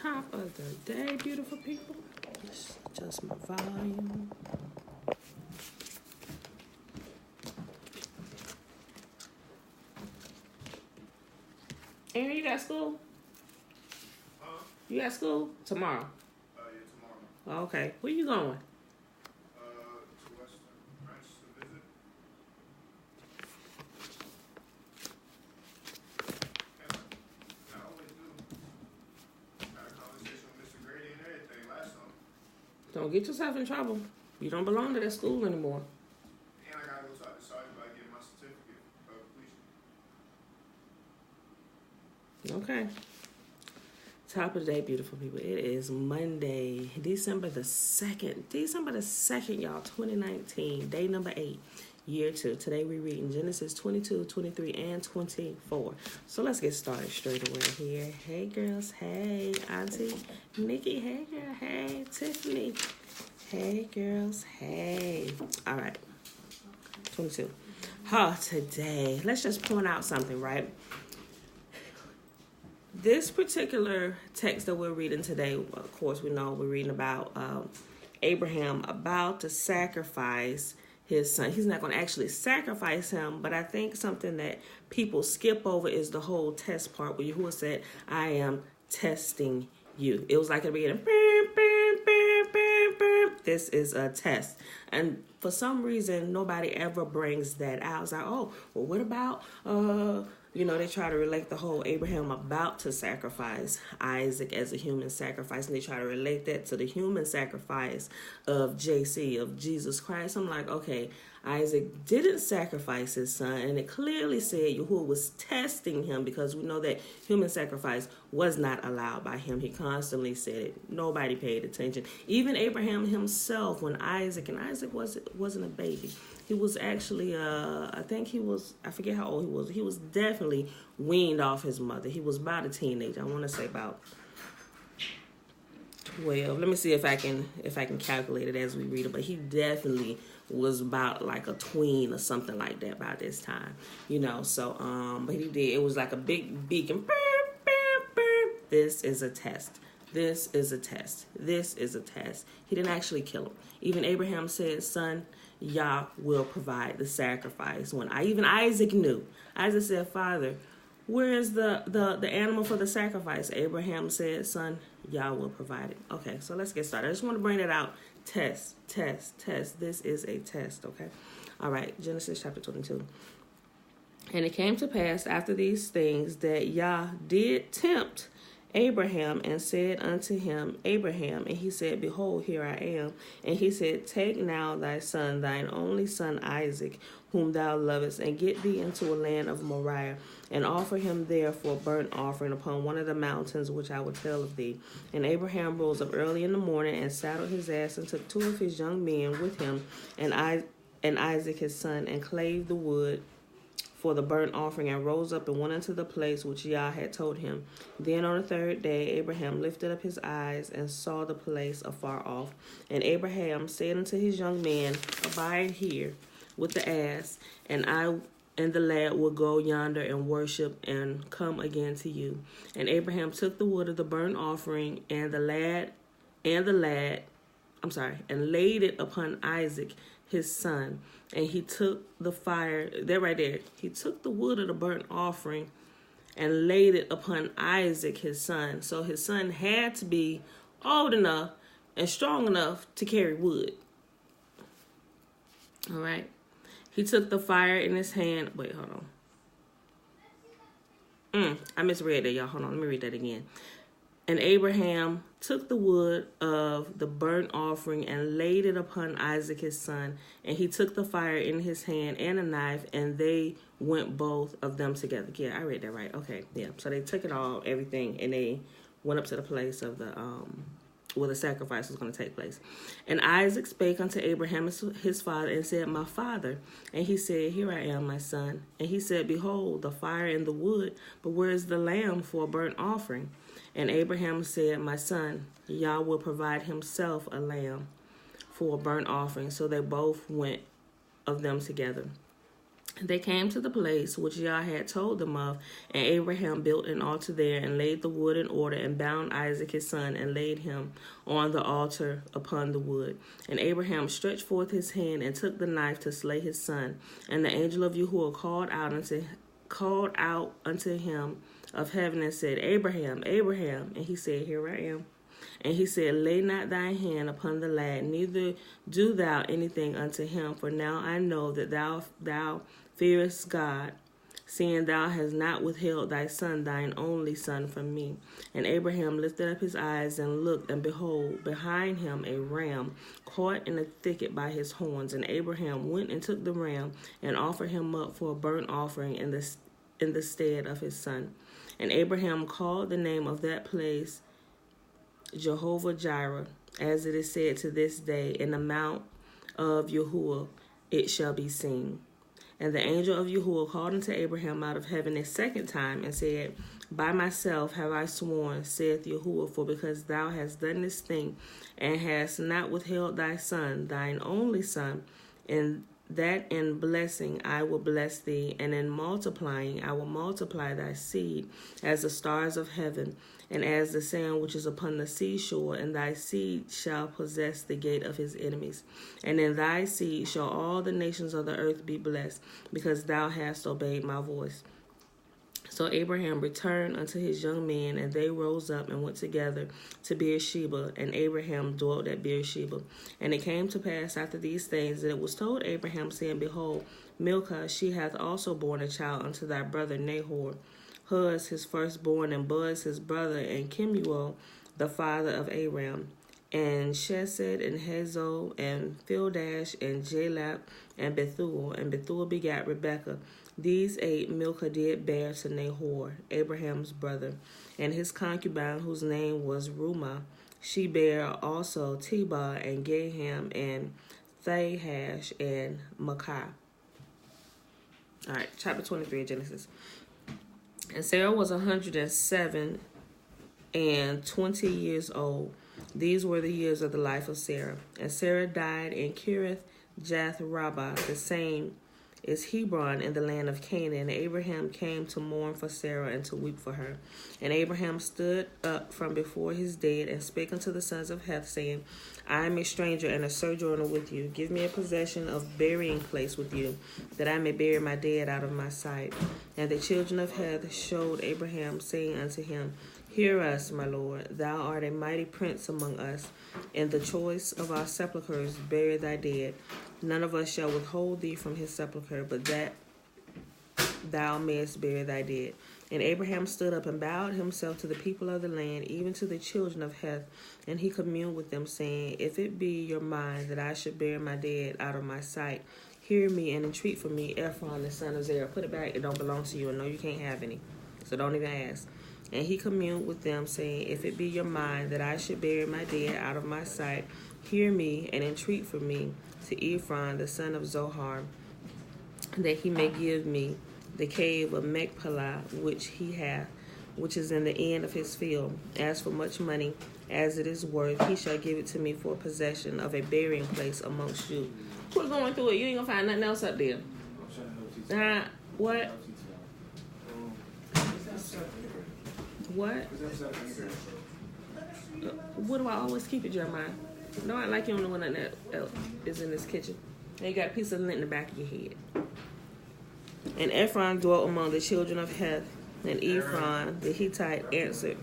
Top of the day, beautiful people. Let's adjust my volume. Aaron, you got school? You got school? Tomorrow? Yeah, tomorrow. Okay. Where you going? To Western Branch to visit. And I always do. Had a conversation with Mr. Grady and everything last time. Don't get yourself in trouble. You don't belong to that school anymore. And I gotta go talk to Sergeant about getting my certificate of completion. Okay. Top of the day, beautiful people. It is Monday, December the 2nd. December the 2nd, y'all, 2019. Day number 8, year 2. Today we're reading Genesis 22, 23, and 24. So let's get started straight away here. Hey, girls. Hey, Auntie Nikki. Hey, girl. Hey, Tiffany. Hey, girls. Hey. All right. 22. Today, let's just point out something, right? This particular text that we're reading today, of course, we know we're reading about Abraham about to sacrifice his son. He's not going to actually sacrifice him, but I think something that people skip over is the whole test part where Yahuwah said, I am testing you. It was like at the beginning, this is a test. And for some reason, nobody ever brings that out. It's like, oh, well, what about, they try to relate the whole Abraham about to sacrifice Isaac as a human sacrifice. And they try to relate that to the human sacrifice of JC, of Jesus Christ. I'm like, okay, Isaac didn't sacrifice his son. And it clearly said Yahuwah was testing him because we know that human sacrifice was not allowed by him. He constantly said it. Nobody paid attention. Even Abraham himself, when Isaac wasn't a baby. He was actually, I forget how old he was. He was definitely weaned off his mother. He was about a teenager. I want to say about 12. Let me see if I can calculate it as we read it. But he definitely was about like a tween or something like that by this time. So, but he did. It was like a big beacon. This is a test. This is a test. This is a test. He didn't actually kill him. Even Abraham said, son, Yah will provide the sacrifice. When even Isaac knew. Isaac said, Father, where is the animal for the sacrifice? Abraham said, son, Yah will provide it. Okay, so let's get started. I just want to bring that out. Test. This is a test, okay? All right, Genesis chapter 22. And it came to pass after these things that Yah did tempt Abraham and said unto him, Abraham, and he said, Behold, here I am. And he said, Take now thy son, thine only son Isaac, whom thou lovest, and get thee into a land of Moriah, and offer him there for a burnt offering upon one of the mountains which I will tell of thee. And Abraham rose up early in the morning and saddled his ass and took 2 of his young men with him, and Isaac his son, and clave the wood for the burnt offering, and rose up and went into the place which Yah had told him. Then on the 3rd day Abraham lifted up his eyes and saw the place afar off. And Abraham said unto his young men, Abide here with the ass, and I and the lad will go yonder and worship and come again to you. And Abraham took the wood of the burnt offering and laid it upon Isaac his son. And he took the fire, he took the wood of the burnt offering and laid it upon Isaac his son. So his son had to be old enough and strong enough to carry wood. All right. He took the fire in his hand. Wait, hold on. I misread that, y'all. Hold on. Let me read that again. And Abraham took the wood of the burnt offering and laid it upon Isaac his son. And he took the fire in his hand and a knife, and they went both of them together. Yeah, I read that right. Okay, yeah. So they took it all, everything, and they went up to the place of the where the sacrifice was going to take place. And Isaac spake unto Abraham his father and said, My father. And he said, Here I am, my son. And he said, Behold, the fire and the wood, but where is the lamb for a burnt offering? And Abraham said, My son, Yah will provide himself a lamb for a burnt offering. So they both went of them together. They came to the place which Yah had told them of, and Abraham built an altar there, and laid the wood in order, and bound Isaac his son, and laid him on the altar upon the wood. And Abraham stretched forth his hand, and took the knife to slay his son. And the angel of Yahuwah called out unto him of heaven, and said, Abraham, Abraham. And he said, Here I am. And he said, Lay not thy hand upon the lad, neither do thou anything unto him. For now I know that thou fearest God, seeing thou hast not withheld thy son, thine only son, from me. And Abraham lifted up his eyes and looked, and behold, behind him a ram caught in a thicket by his horns. And Abraham went and took the ram, and offered him up for a burnt offering in the stead of his son. And Abraham called the name of that place Jehovah Jireh, as it is said to this day, In the mount of Yahuwah it shall be seen. And the angel of Yahuwah called unto Abraham out of heaven a second time, and said, By myself have I sworn, saith Yahuwah, for because thou hast done this thing, and hast not withheld thy son, thine only son, and that in blessing I will bless thee, and in multiplying I will multiply thy seed as the stars of heaven, and as the sand which is upon the seashore, and thy seed shall possess the gate of his enemies. And in thy seed shall all the nations of the earth be blessed, because thou hast obeyed my voice. So Abraham returned unto his young men, and they rose up and went together to Beersheba, and Abraham dwelt at Beersheba. And it came to pass after these things that it was told Abraham, saying, Behold, Milcah, she hath also borne a child unto thy brother Nahor, Huz his firstborn, and Buz his brother, and Kemuel the father of Aram, and Chesed, and Hazo, and Pildash, and Jalap, and Bethuel. And Bethuel begat Rebekah. These 8 Milcah did bear to Nahor, Abraham's brother, and his concubine, whose name was Rumah. She bare also Tebah, and Gaham, and Thahash, and Makkah. All right, chapter 23 of Genesis. And Sarah was 107 and 20 years old. These were the years of the life of Sarah. And Sarah died in Kirith Jath-rabbah, the same is Hebron, in the land of Canaan. And Abraham came to mourn for Sarah and to weep for her. And Abraham stood up from before his dead, and spake unto the sons of Heth, saying, I am a stranger and a sojourner with you. Give me a possession of burying place with you, that I may bury my dead out of my sight. And the children of Heth showed Abraham, saying unto him, Hear us, my lord, thou art a mighty prince among us. In the choice of our sepulchres bury thy dead. None of us shall withhold thee from his sepulchre, but that thou mayest bury thy dead. And Abraham stood up and bowed himself to the people of the land, even to the children of Heth. And he communed with them, saying, If it be your mind that I should bury my dead out of my sight, hear me and entreat for me Ephron the son of Zerah. Put it back, it don't belong to you, and no, you can't have any. So don't even ask. And he communed with them, saying, If it be your mind that I should bury my dead out of my sight, hear me and entreat for me to Ephron the son of Zohar, that he may give me the cave of Machpelah, which he hath, which is in the end of his field. As for much money as it is worth, he shall give it to me for possession of a burying place amongst you. Quit going through it. You ain't gonna find nothing else up there. What? What? What do I always keep it, Jeremiah? No, I like you don't know what nothing else is in this kitchen. And you got a piece of lint in the back of your head. And Ephron dwelt among the children of Heth, and Ephron the Hittite answered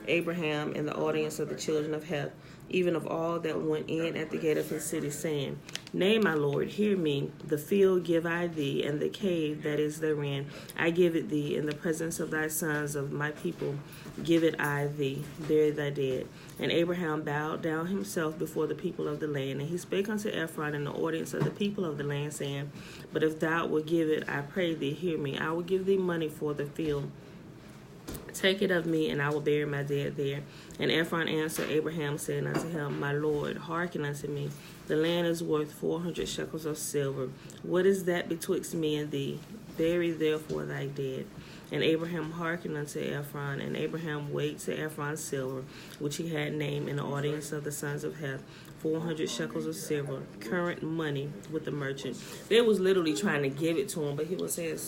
Abraham in the audience of the children of Heth, even of all that went in at the gate of his city, saying, Nay, my lord, hear me. The field give I thee, and the cave that is therein, I give it thee in the presence of thy sons of my people. Give it I thee, bury thy dead. And Abraham bowed down himself before the people of the land, and he spake unto Ephron in the audience of the people of the land, saying, But if thou wilt give it, I pray thee, hear me. I will give thee money for the field. Take it of me, and I will bury my dead there. And Ephron answered Abraham, saying unto him, My lord, hearken unto me. The land is worth 400 shekels of silver. What is that betwixt me and thee? Bury therefore thy dead. And Abraham hearkened unto Ephron, and Abraham weighed to Ephron silver, which he had named in the audience of the sons of Heth, 400 shekels of silver, current money with the merchant. They was literally trying to give it to him, but he was saying,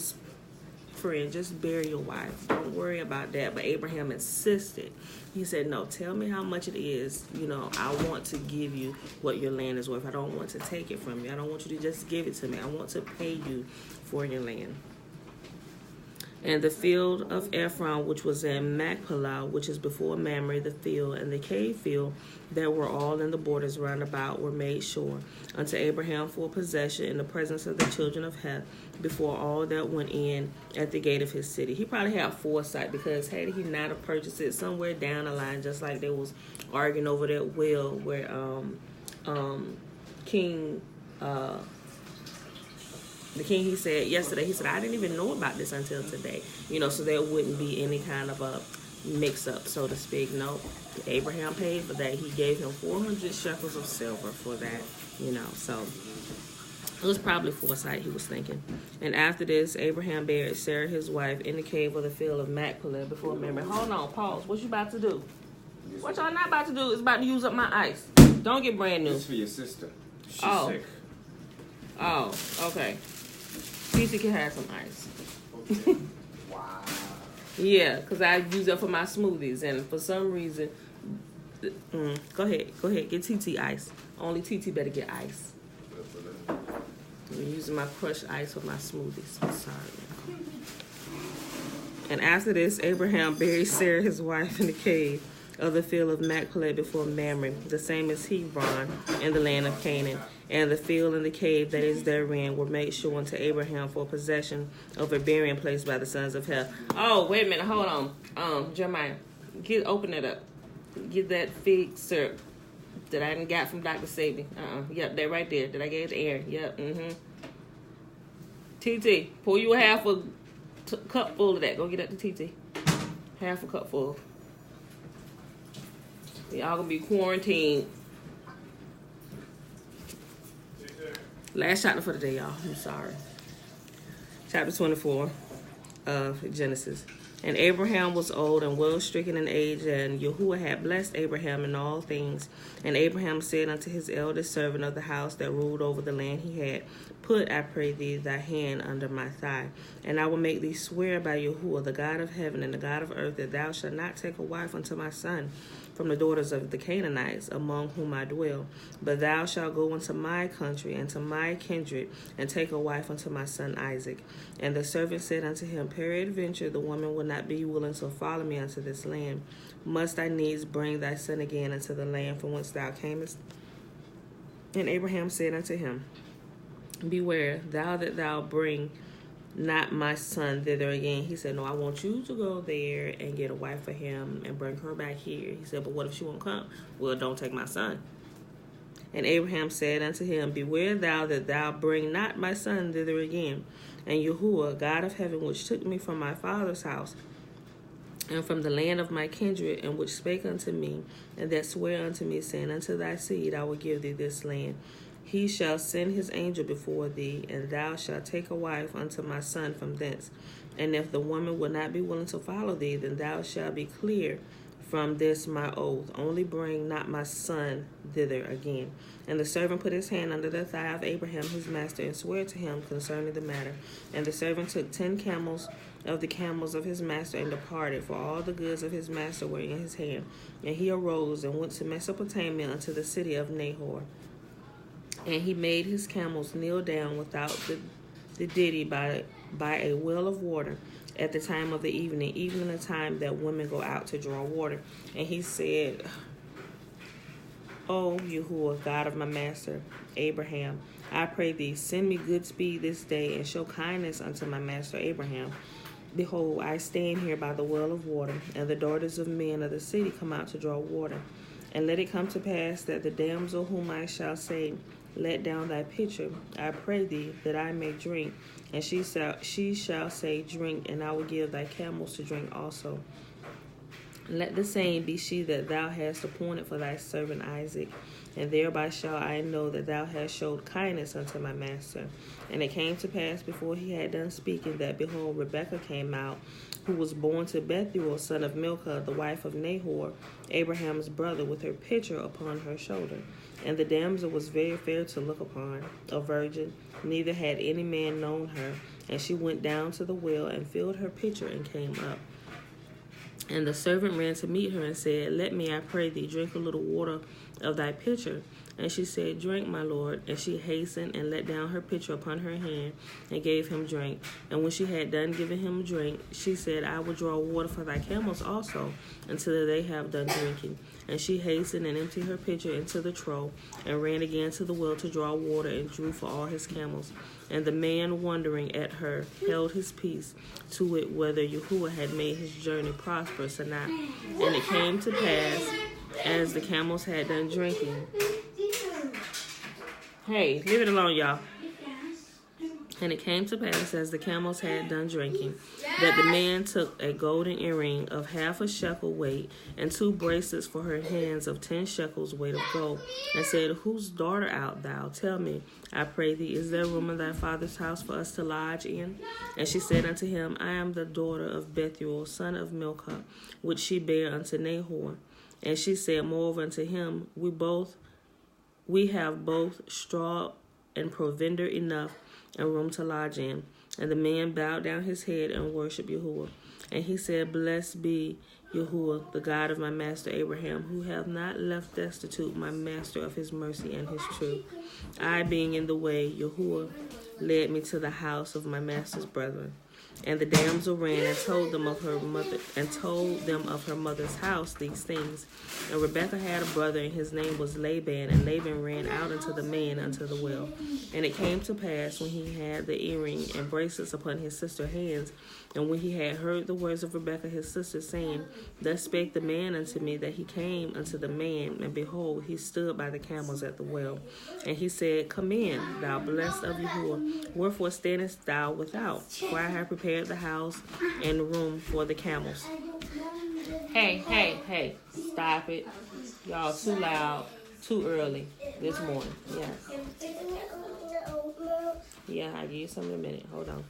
friend, just bury your wife. Don't worry about that. But Abraham insisted. He said, no, tell me how much it is. You know, I want to give you what your land is worth. I don't want to take it from you. I don't want you to just give it to me. I want to pay you for your land. And the field of Ephron, which was in Machpelah, which is before Mamre, the field, and the cave field that were all in the borders round about, were made sure unto Abraham for possession in the presence of the children of Heth, before all that went in at the gate of his city. He probably had foresight, because had he not have purchased it somewhere down the line, just like they was arguing over that well where the king, he said yesterday, he said, I didn't even know about this until today. You know, so there wouldn't be any kind of a mix-up, so to speak. No, Abraham paid for that. He gave him 400 shekels of silver for that, you know. So it was probably foresight, he was thinking. And after this, Abraham buried Sarah, his wife, in the cave of the field of Machpelah before Mamre. Hold on, pause. What you about to do? What y'all not about to do is about to use up my ice. Don't get brand new. This for your sister. She's sick. Oh, okay. Cece can have some ice. Okay. Wow. Yeah, because I use it for my smoothies, and for some reason, go ahead, get TT ice. Only TT better get ice. I'm using my crushed ice for my smoothies. I'm sorry. And after this, Abraham buried Sarah, his wife, in the cave of the field of Machpelah before Mamre, the same as Hebron, in the land of Canaan. And the field and the cave that is therein were made sure unto Abraham for possession of a burying place by the sons of Heth. Oh, wait a minute, hold on. Jeremiah, open it up. Get that fig syrup that I done got from Dr. Sabi. Yep, that right there that I gave to Aaron. Yep, TT, pour you a half a cup full of that. Go get that to TT. Half a cup full. Y'all gonna be quarantined. Last chapter for the day, y'all. I'm sorry. Chapter 24 of Genesis. And Abraham was old and well stricken in age, and Yahuwah had blessed Abraham in all things. And Abraham said unto his eldest servant of the house that ruled over the land he had, Put, I pray thee, thy hand under my thigh, and I will make thee swear by Yahuwah, the God of heaven and the God of earth, that thou shalt not take a wife unto my son from the daughters of the Canaanites, among whom I dwell. But thou shalt go into my country and to my kindred, and take a wife unto my son Isaac. And the servant said unto him, Peradventure the woman will not be willing to follow me unto this land. Must I needs bring thy son again into the land from whence thou camest? And Abraham said unto him, Beware, thou that thou bring not my son thither again. He said, no, I want you to go there and get a wife for him and bring her back here. He said, but what if she won't come? Well, don't take my son. And Abraham said unto him, Beware thou that thou bring not my son thither again. And Yahuwah, God of heaven, which took me from my father's house and from the land of my kindred, and which spake unto me, and that sware unto me, saying, Unto thy seed I will give thee this land. He shall send his angel before thee, and thou shalt take a wife unto my son from thence. And if the woman will not be willing to follow thee, then thou shalt be clear from this my oath. Only bring not my son thither again. And the servant put his hand under the thigh of Abraham his master, and sware to him concerning the matter. And the servant took 10 camels of the camels of his master, and departed, for all the goods of his master were in his hand. And he arose and went to Mesopotamia unto the city of Nahor. And he made his camels kneel down without the ditty by a well of water at the time of the evening, even in the time that women go out to draw water. And he said, O Yahuwah, God of my master Abraham, I pray thee, send me good speed this day, and show kindness unto my master Abraham. Behold, I stand here by the well of water, and the daughters of men of the city come out to draw water. And let it come to pass that the damsel whom I shall say, Let down thy pitcher, I pray thee, that I may drink. And she shall say, Drink, and I will give thy camels to drink also. Let the same be she that thou hast appointed for thy servant Isaac, and thereby shall I know that thou hast showed kindness unto my master. And it came to pass before he had done speaking, that behold, Rebekah came out who was born to Bethuel, son of Milcah, the wife of Nahor, Abraham's brother, with her pitcher upon her shoulder. And the damsel was very fair to look upon, a virgin, neither had any man known her. And she went down to the well and filled her pitcher and came up. And the servant ran to meet her and said, Let me, I pray thee, drink a little water of thy pitcher. And she said, Drink, my lord. And she hastened and let down her pitcher upon her hand and gave him drink. And when she had done giving him drink, she said, I will draw water for thy camels also, until they have done drinking. And she hastened and emptied her pitcher into the trough, and ran again to the well to draw water, and drew for all his camels. And the man, wondering at her, held his peace, to it whether Yahuwah had made his journey prosperous or not. And it came to pass, as the camels had done drinking. Hey, leave it alone, y'all. And it came to pass, as the camels had done drinking, that the man took a golden earring of half a shekel weight, and 2 bracelets for her hands of 10 shekels weight of gold, and said, Whose daughter art thou? Tell me, I pray thee, is there room in thy father's house for us to lodge in? And she said unto him, I am the daughter of Bethuel, son of Milcah, which she bare unto Nahor. And she said moreover unto him, We have both straw and provender enough, and room to lodge in. And the man bowed down his head and worshipped Yahuwah. And he said, Blessed be Yahuwah, the God of my master Abraham, who hath not left destitute my master of his mercy and his truth. I, being in the way, Yahuwah led me to the house of my master's brethren. And the damsel ran and told them of her mother's house these things. And Rebekah had a brother, and his name was Laban. And Laban ran out unto the man unto the well. And it came to pass, when he had the earring and bracelets upon his sister's hands, and when he had heard the words of Rebekah his sister, saying, Thus spake the man unto me, that he came unto the man, and behold, he stood by the camels at the well. And he said, Come in, thou blessed of Yahuwah, wherefore standest thou without? For I have prepared the house and room for the camels. Hey, stop it. Y'all too loud, too early this morning. Yeah, I'll give you some in a minute. Hold on.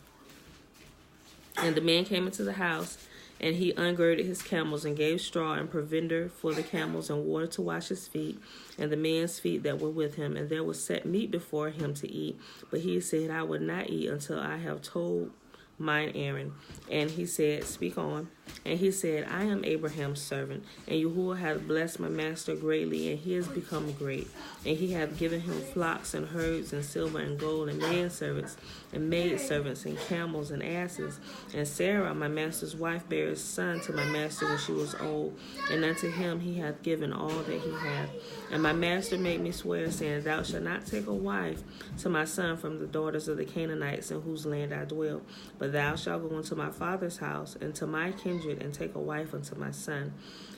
And the man came into the house, and he ungirded his camels, and gave straw and provender for the camels, and water to wash his feet, and the man's feet that were with him. And there was set meat before him to eat. But he said, I will not eat until I have told mine errand. And he said, Speak on. And he said, I am Abraham's servant, and Yahuwah hath blessed my master greatly, and he is become great. And he hath given him flocks and herds and silver and gold and manservants and maidservants and camels and asses. And Sarah, my master's wife, bare a son to my master when she was old, and unto him he hath given all that he hath. And my master made me swear, saying, Thou shalt not take a wife to my son from the daughters of the Canaanites in whose land I dwell, but thou shalt go into my father's house and to my kindred, and take a wife unto my son.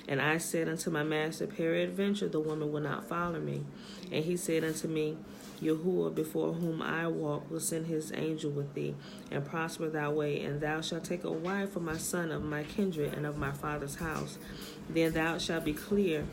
And I said unto my master, Peradventure the woman will not follow me. And he said unto me, Yahuwah, before whom I walk, will send his angel with thee, and prosper thy way, and thou shalt take a wife for my son of my kindred and of my father's house. Then thou shalt be clear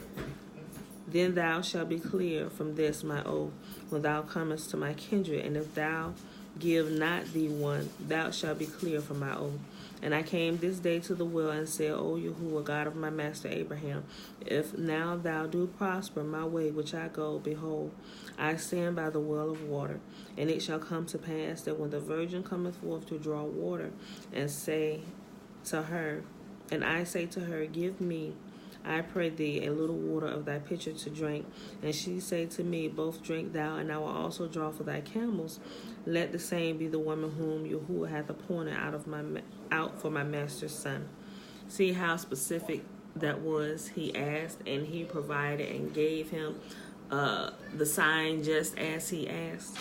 from this my oath, when thou comest to my kindred, and if thou give not thee one, thou shalt be clear from my oath. And I came this day to the well, and said, O Yahuwah, God of my master Abraham, if now thou do prosper my way which I go, behold, I stand by the well of water. And it shall come to pass that when the virgin cometh forth to draw water, and I say to her, Give me, I pray thee, a little water of thy pitcher to drink. And she say to me, Both drink thou, and I will also draw for thy camels. Let the same be the woman whom Yahuwah hath appointed out for my master's son. See how specific that was. He asked, and he provided and gave him the sign just as he asked.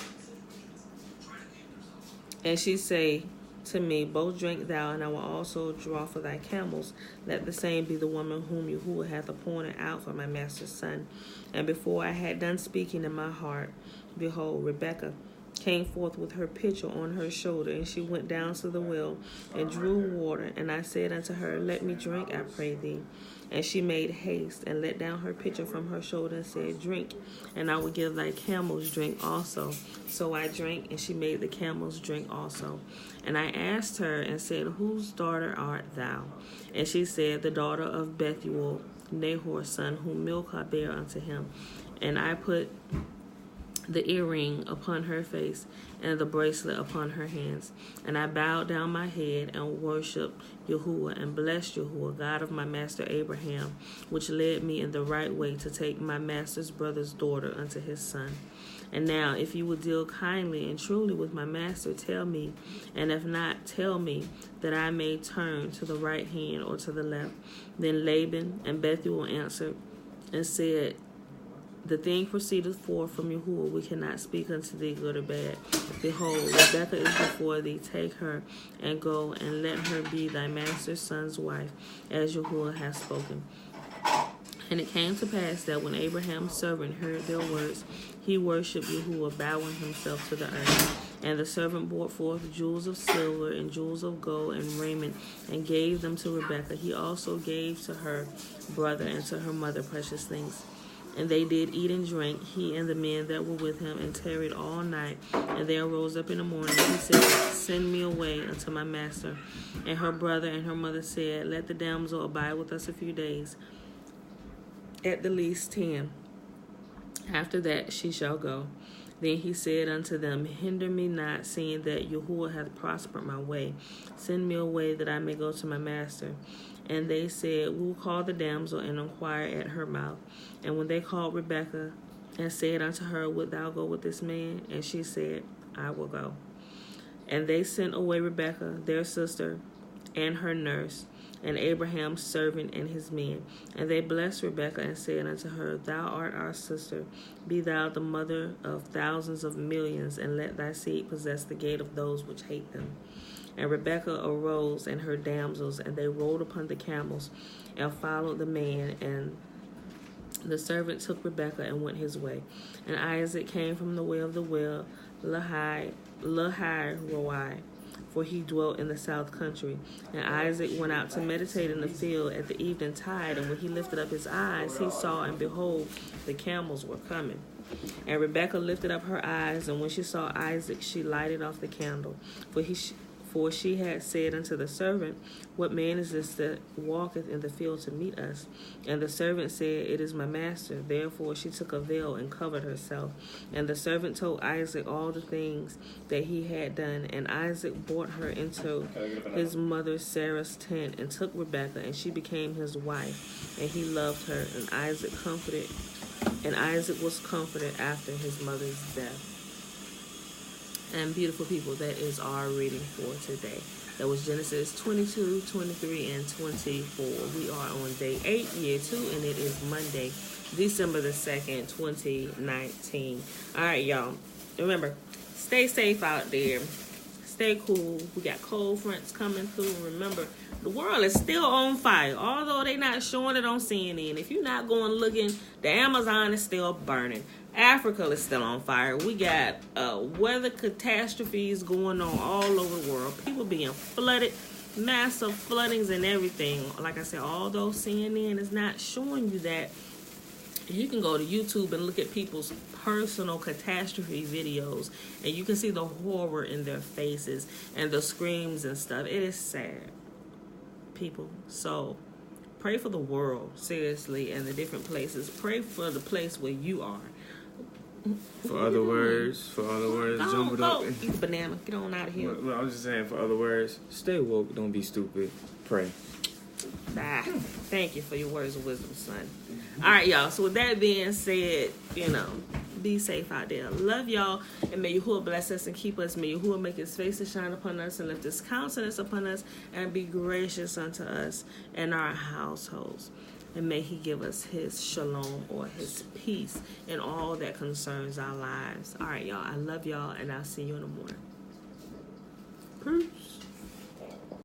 And she say to me, Both drink thou, and I will also draw for thy camels. Let the same be the woman whom Yahuwah hath appointed out for my master's son. And before I had done speaking in my heart, behold, Rebekah came forth with her pitcher on her shoulder, and she went down to the well and drew water. And I said unto her, Let me drink, I pray thee. And she made haste and let down her pitcher from her shoulder and said, Drink, and I will give thy camels drink also. So I drank, and she made the camels drink also. And I asked her and said, Whose daughter art thou? And she said, The daughter of Bethuel, Nahor's son, whom Milcah bare unto him. And I put the earring upon her face and the bracelet upon her hands. And I bowed down my head and worshipped Yahuwah and blessed Yahuwah, God of my master Abraham, which led me in the right way to take my master's brother's daughter unto his son. And now, if you will deal kindly and truly with my master, tell me, and if not, tell me, that I may turn to the right hand or to the left. Then Laban and Bethuel answered and said, The thing proceedeth forth from Yahuwah. We cannot speak unto thee good or bad. Behold, Rebekah is before thee. Take her and go, and let her be thy master's son's wife, as Yahuwah hath spoken. And it came to pass that when Abraham's servant heard their words, he worshipped Yahuwah, bowing himself to the earth. And the servant brought forth jewels of silver and jewels of gold and raiment, and gave them to Rebekah. He also gave to her brother and to her mother precious things. And they did eat and drink, he and the men that were with him, and tarried all night. And they arose up in the morning. He said, Send me away unto my master. And her brother and her mother said, Let the damsel abide with us a few days, at the least 10. After that she shall go. Then he said unto them, Hinder me not, seeing that Yahuwah hath prospered my way. Send me away, that I may go to my master. And they said, We will call the damsel and inquire at her mouth. And when they called Rebekah and said unto her, Wilt thou go with this man? And she said, I will go. And they sent away Rebekah, their sister, and her nurse, and Abraham's servant and his men. And they blessed Rebekah and said unto her, Thou art our sister. Be thou the mother of thousands of millions, and let thy seed possess the gate of those which hate them. And Rebekah arose and her damsels, and they rode upon the camels and followed the man. And the servant took Rebekah and went his way. And Isaac came from the way of the well, Lahai Roi, for he dwelt in the south country. And Isaac went out to meditate in the field at the evening tide, and when he lifted up his eyes, he saw, and behold, the camels were coming. And Rebekah lifted up her eyes, and when she saw Isaac, she lighted off the candle, for she had said unto the servant, What man is this that walketh in the field to meet us? And the servant said, It is my master. Therefore she took a veil and covered herself. And the servant told Isaac all the things that he had done. And Isaac brought her into his mother Sarah's tent, and took Rebekah, and she became his wife. And he loved her, and Isaac was comforted after his mother's death. And beautiful people, that is our reading for today. That was Genesis 22, 23, and 24. We are on day 8, year 2, and it is Monday, December the 2nd, 2019. All right, y'all. Remember, stay safe out there. Stay cool. We got cold fronts coming through. Remember, the world is still on fire, although they're not showing it on CNN. If you're not going looking, the Amazon is still burning. Africa is still on fire. We got weather catastrophes going on all over the world. People being flooded, massive floodings and everything. Like I said, although CNN is not showing you that, you can go to YouTube and look at people's personal catastrophe videos, and you can see the horror in their faces and the screams and stuff. It is sad, people. So pray for the world, seriously, and the different places. Pray for the place where you are. For other words, jumbled up. Eat the banana. Get on out of here. Well, I was just saying, for other words, stay woke, don't be stupid. Pray. Thank you for your words of wisdom, son. All right, y'all. So with that being said, be safe out there. Love y'all, and may Yahuwah bless us and keep us. May Yahuwah make his face to shine upon us and lift his countenance upon us and be gracious unto us and our households. And may he give us his shalom, or his peace, in all that concerns our lives. All right, y'all. I love y'all, and I'll see you in the morning. Peace.